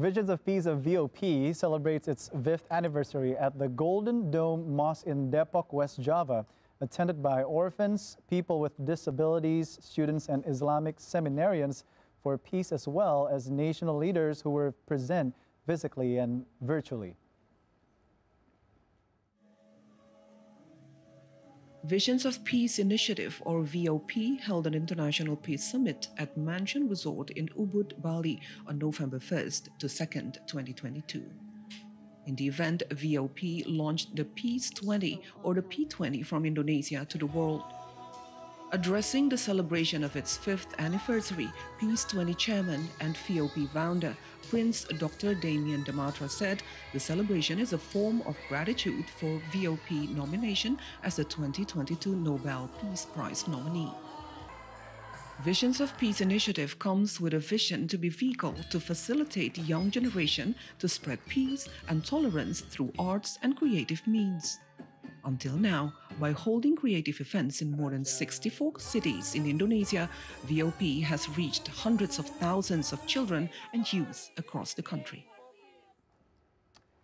Visions of Peace of VOP celebrates its 5th anniversary at the Golden Dome Mosque in Depok, West Java, attended by orphans, people with disabilities, students, and Islamic seminarians for peace, as well as national leaders who were present physically and virtually. Visions of Peace Initiative, or VOP, held an International Peace Summit at Mansion Resort in Ubud, Bali on November 1st to 2nd, 2022. In the event, VOP launched the Peace 20, or the P20, from Indonesia to the world. Addressing the celebration of its 5th anniversary, Peace 20 chairman and VOP founder, Prince Dr. Dematra said the celebration is a form of gratitude for VOP nomination as the 2022 Nobel Peace Prize nominee. Visions of Peace Initiative comes with a vision to be vehicle to facilitate the young generation to spread peace and tolerance through arts and creative means. Until now, by holding creative events in more than 64 cities in Indonesia, VOP has reached hundreds of thousands of children and youth across the country.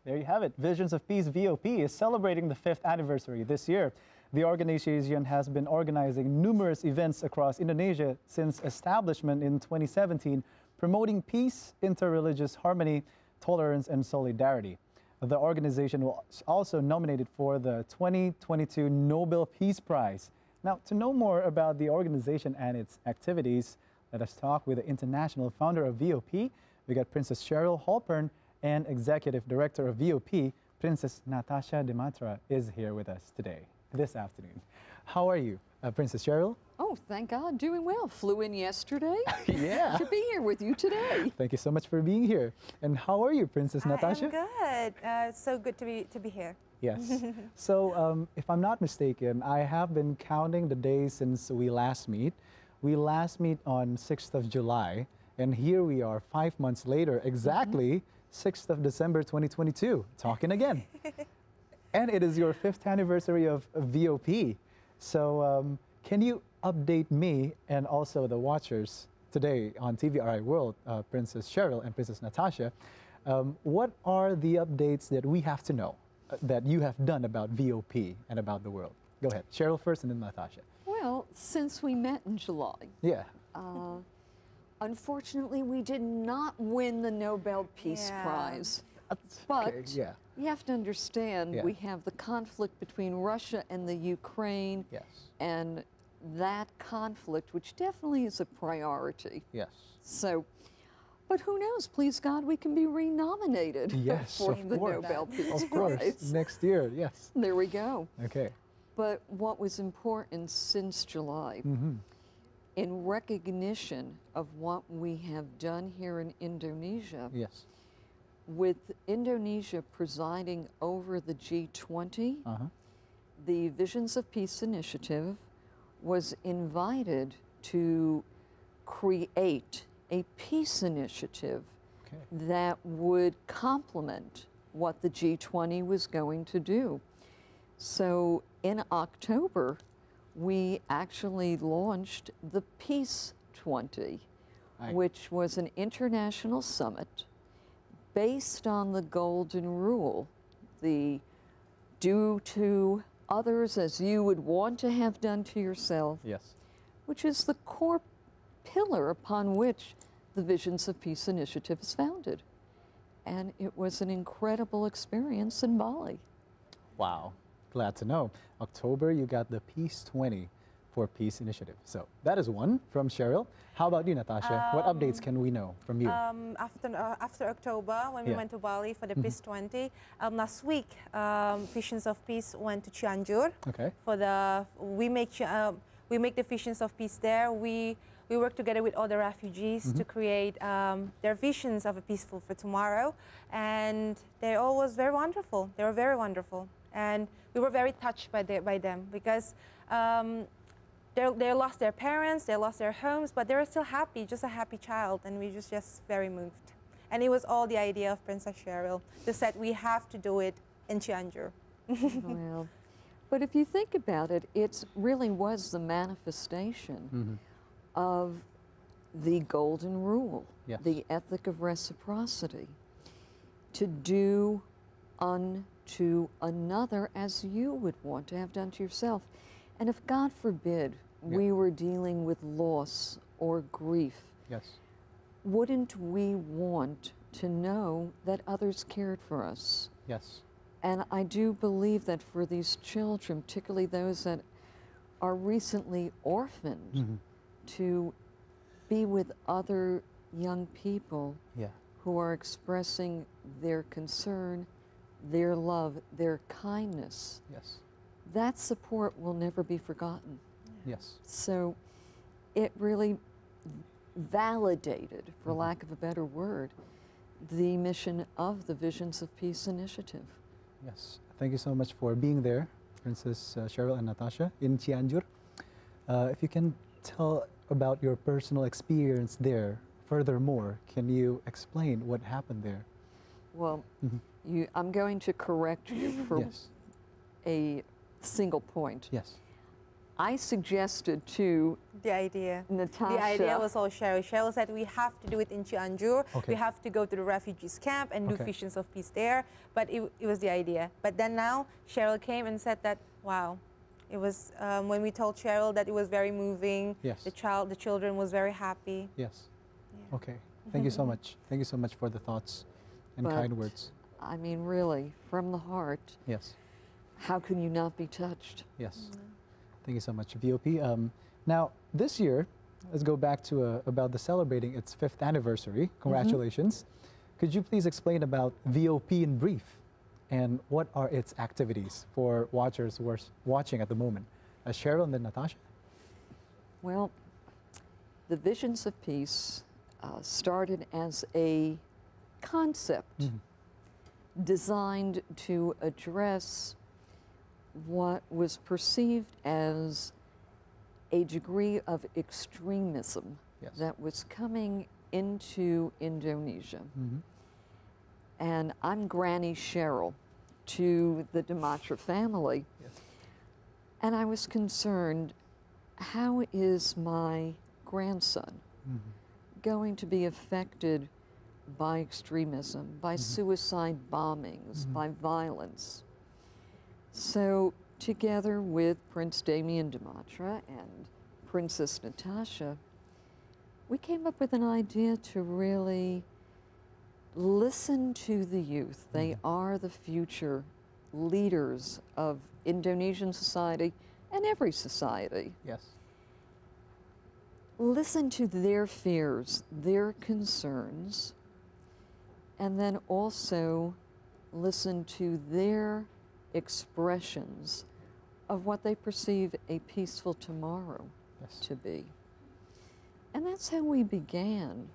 There you have it. Visions of Peace VOP is celebrating the 5th anniversary this year. The organization has been organizing numerous events across Indonesia since establishment in 2017, promoting peace, interreligious harmony, tolerance, and solidarity. The organization was also nominated for the 2022 Nobel Peace Prize. Now, to know more about the organization and its activities, let us talk with the International Founder of VOP. We got Princess Cheryl Halpern, and Executive Director of VOP, Princess Natasha Dematra, is here with us today, this afternoon. How are you, Princess Cheryl? Oh, thank God, doing well. Flew in yesterday. Yeah. To be here with you today. Thank you so much for being here. And how are you, Princess Natasha? I'm good. It's so good to be here. Yes. So, if I'm not mistaken, I have been counting the days since we last meet. We last meet on 6th of July, and here we are 5 months later, exactly 6th of December 2022, talking again. And it is your 5th anniversary of VOP. So, can you update me and also the watchers today on TVRI World, Princess Cheryl and Princess Natasha, what are the updates that we have to know that you have done about VOP and about the world? Go ahead, Cheryl first and then Natasha. Well, since we met in July, yeah. Unfortunately, we did not win the Nobel Peace Prize. But okay, yeah. You have to understand, we have the conflict between Russia and the Ukraine, and that conflict, which definitely is a priority. Yes. So, but who knows? Please God, we can be renominated for the Nobel Peace Prize. Of course, next year, yes. There we go. Okay. But what was important since July, in recognition of what we have done here in Indonesia, with Indonesia presiding over the G20, the Visions of Peace Initiative was invited to create a peace initiative that would complement what the G20 was going to do. So in October, we actually launched the Peace 20, which was an international summit based on the Golden Rule, the do to others as you would want to have done to yourself, which is the core pillar upon which the Visions of Peace Initiative is founded. And it was an incredible experience in Bali. Wow, glad to know. October, you got the Peace 20 for Peace Initiative. So that is one from Cheryl. How about you, Natasha? What updates can we know from you? After October, when we went to Bali for the Peace 20, last week, Visions of Peace went to Cianjur. For the we make the Visions of Peace there. We work together with other refugees to create their visions of a peaceful for tomorrow, and they all was very wonderful. They were very wonderful, and we were very touched by them because. They lost their parents, they lost their homes, but they were still happy, just a happy child, and we just very moved. And it was all the idea of Princess Cheryl, who said we have to do it in Cianjur. Well, but if you think about it, it really was the manifestation of the Golden Rule, the ethic of reciprocity. to do unto another as you would want to have done to yourself. And if, God forbid, we were dealing with loss or grief, wouldn't we want to know that others cared for us? Yes. And I do believe that for these children, particularly those that are recently orphaned, to be with other young people who are expressing their concern, their love, their kindness, that support will never be forgotten. Yes. So it really validated, for lack of a better word, the mission of the Visions of Peace initiative. Yes. Thank you so much for being there, Princess Cheryl and Natasha, in Cianjur. If you can tell about your personal experience there, furthermore, can you explain what happened there? Well, I'm going to correct you for a single point. Yes. I suggested to Natasha. The idea was all Cheryl. Cheryl said we have to do it in Cianjur. We have to go to the refugees camp and do Visions of Peace there. But it was the idea. But then now Cheryl came and said that, wow, it was when we told Cheryl that it was very moving. Yes. The children was very happy. Yes. Yeah. Okay. Thank you so much. Thank you so much for the thoughts and kind words. I mean, really, from the heart. Yes. How can you not be touched? Yes. Thank you so much, VOP. Now, this year, let's go back to about the celebrating its 5th anniversary. Congratulations. Could you please explain about VOP in brief and what are its activities for watchers who are watching at the moment? Cheryl and then Natasha. Well, the Visions of Peace started as a concept designed to address what was perceived as a degree of extremism that was coming into Indonesia. And I'm Granny Cheryl to the Dematra family. And I was concerned, how is my grandson going to be affected by extremism, by suicide bombings, by violence? So together with Prince Damien Dematra and Princess Natasha, we came up with an idea to really listen to the youth. They are the future leaders of Indonesian society and every society. Yes. Listen to their fears, their concerns, and then also listen to their expressions of what they perceive a peaceful tomorrow to be. And that's how we began,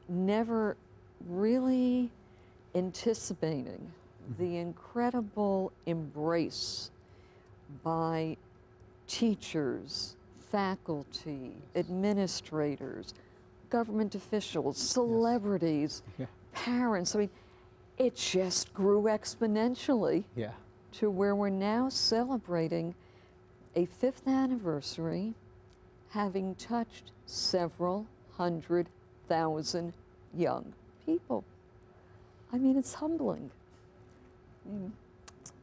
never really anticipating the incredible embrace by teachers, faculty, administrators, government officials, celebrities, parents. I mean, it just grew exponentially to where we're now celebrating a 5th anniversary, having touched several 100,000 young people. I mean, it's humbling.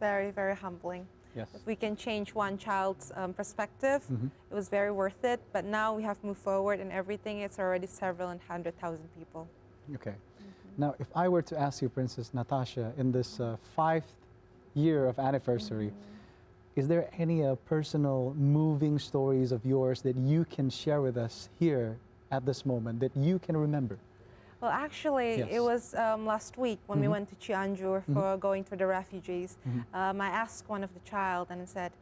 Very, very humbling. Yes. If we can change one child's perspective, it was very worth it. But now we have moved forward and everything, it's already several 100,000 people. Okay. Now, if I were to ask you, Princess Natasha, in this 5th year of anniversary, is there any personal moving stories of yours that you can share with us here at this moment that you can remember? Well, actually, it was last week when we went to Cianjur for going to the refugees. I asked one of the child and said,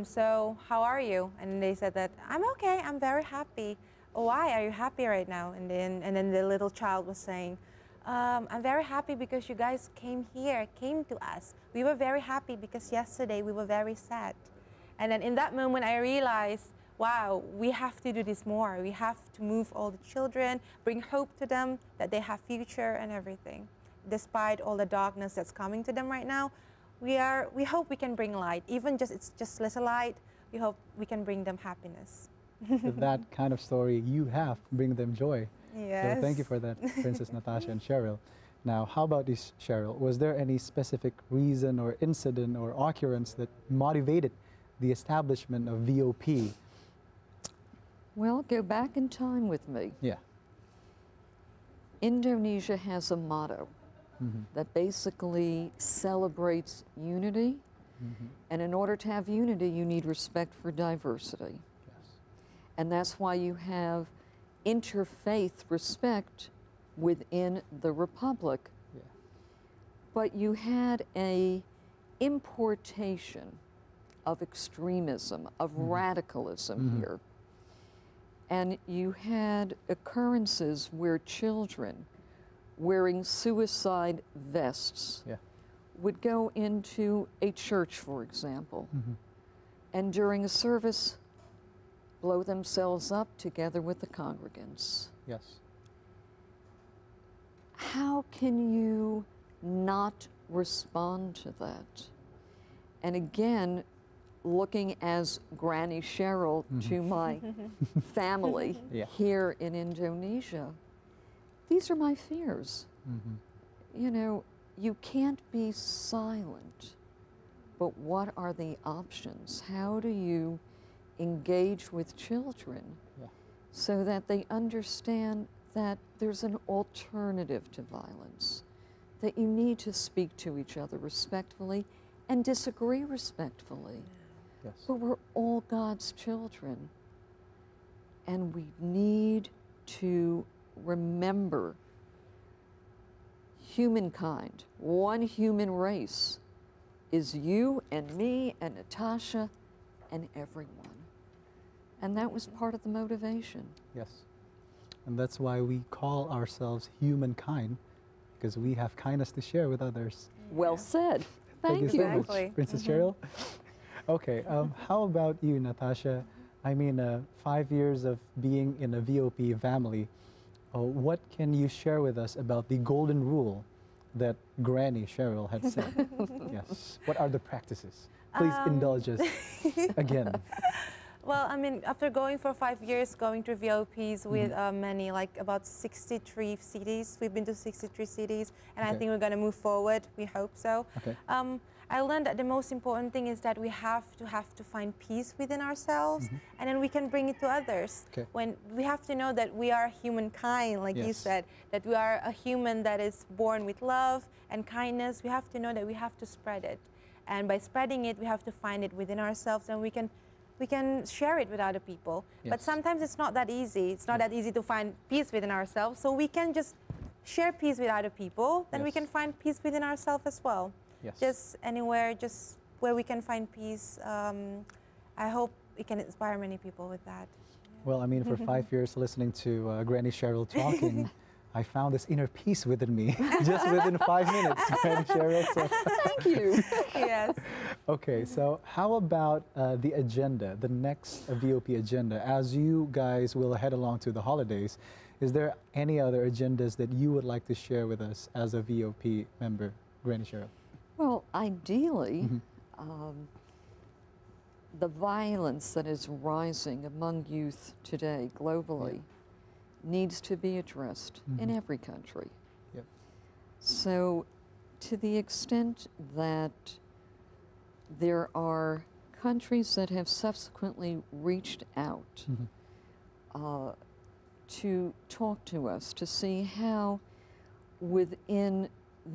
so how are you? And they said that, I'm okay, I'm very happy. Why are you happy right now? And then the little child was saying, I'm very happy because you guys came to us. We were very happy because yesterday we were very sad. And then in that moment I realized, wow, we have to do this more. We have to move all the children, bring hope to them that they have future and everything. Despite all the darkness that's coming to them right now, we hope we can bring light. Even it's just little light, we hope we can bring them happiness. With that kind of story, you have bring them joy. Yes. So thank you for that, Princess Natasha and Cheryl. Now, how about this, Cheryl? Was there any specific reason or incident or occurrence that motivated the establishment of VOP? Well, go back in time with me. Yeah. Indonesia has a motto that basically celebrates unity, and in order to have unity, you need respect for diversity. Yes. And that's why you have interfaith respect within the republic. Yeah. But you had a importation of extremism, of radicalism here. And you had occurrences where children wearing suicide vests would go into a church, for example, and during a service blow themselves up together with the congregants. Yes. How can you not respond to that? And again, looking as Granny Cheryl to my family here in Indonesia, these are my fears. You know, you can't be silent, but what are the options? How do you engage with children so that they understand that there's an alternative to violence, that you need to speak to each other respectfully and disagree respectfully? Yes. But we're all God's children, and we need to remember humankind. One human race is you and me and Natasha and everyone. And that was part of the motivation. Yes. And that's why we call ourselves humankind, because we have kindness to share with others. Well said. Thank you you. so much, Princess Cheryl. Okay, how about you, Natasha? I mean, 5 years of being in a VOP family, what can you share with us about the golden rule that Granny Cheryl had said? Yes. What are the practices? Please indulge us again. Well, I mean, after going for 5 years, going to VOPs with many, like about 63 cities. We've been to 63 cities, and I think we're going to move forward. We hope so. Okay. I learned that the most important thing is that we have to find peace within ourselves, and then we can bring it to others. Okay. When we have to know that we are humankind, like you said, that we are a human that is born with love and kindness. We have to know that we have to spread it, and by spreading it, we have to find it within ourselves, and we can share it with other people. Yes. But sometimes it's not that easy. It's not that easy to find peace within ourselves. So we can just share peace with other people, then we can find peace within ourselves as well. Yes. Just anywhere, just where we can find peace. I hope it can inspire many people with that. Well, I mean, for 5 years listening to Granny Cheryl talking, I found this inner peace within me just within 5 minutes, Granny Cheryl. So. Thank you. Yes. Okay, so how about the agenda, the next VOP agenda? As you guys will head along to the holidays, is there any other agendas that you would like to share with us as a VOP member, Granny Cheryl? Well, ideally, the violence that is rising among youth today globally needs to be addressed in every country. Yep. So to the extent that there are countries that have subsequently reached out to talk to us to see how within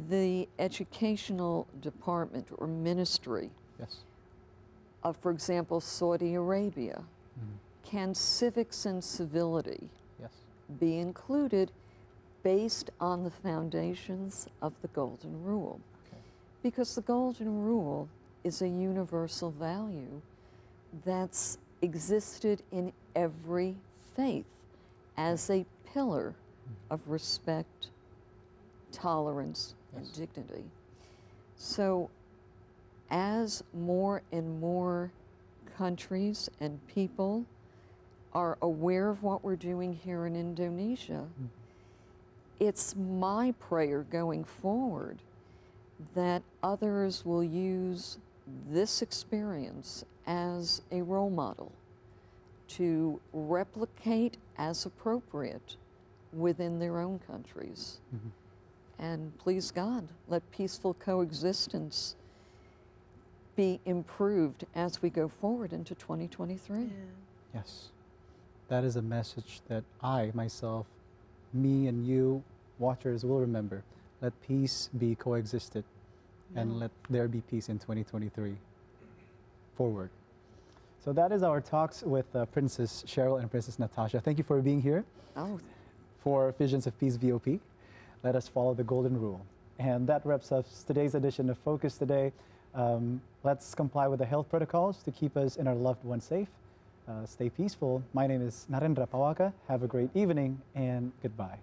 the educational department or ministry of, for example, Saudi Arabia, can civics and civility be included based on the foundations of the Golden Rule? Because the Golden Rule is a universal value that's existed in every faith as a pillar of respect, tolerance, and dignity. So as more and more countries and people are aware of what we're doing here in Indonesia, it's my prayer going forward that others will use this experience as a role model to replicate as appropriate within their own countries. And please God, let peaceful coexistence be improved as we go forward into 2023. Yeah. Yes. That is a message that I, myself, me and you, watchers, will remember. Let peace be coexisted, and let there be peace in 2023. Forward. So that is our talks with Princess Cheryl and Princess Natasha. Thank you for being here. Oh. For Visions of Peace VOP. Let us follow the golden rule. And that wraps up today's edition of Focus Today. Let's comply with the health protocols to keep us and our loved ones safe. Stay peaceful. My name is Narendra Pawaka. Have a great evening and goodbye.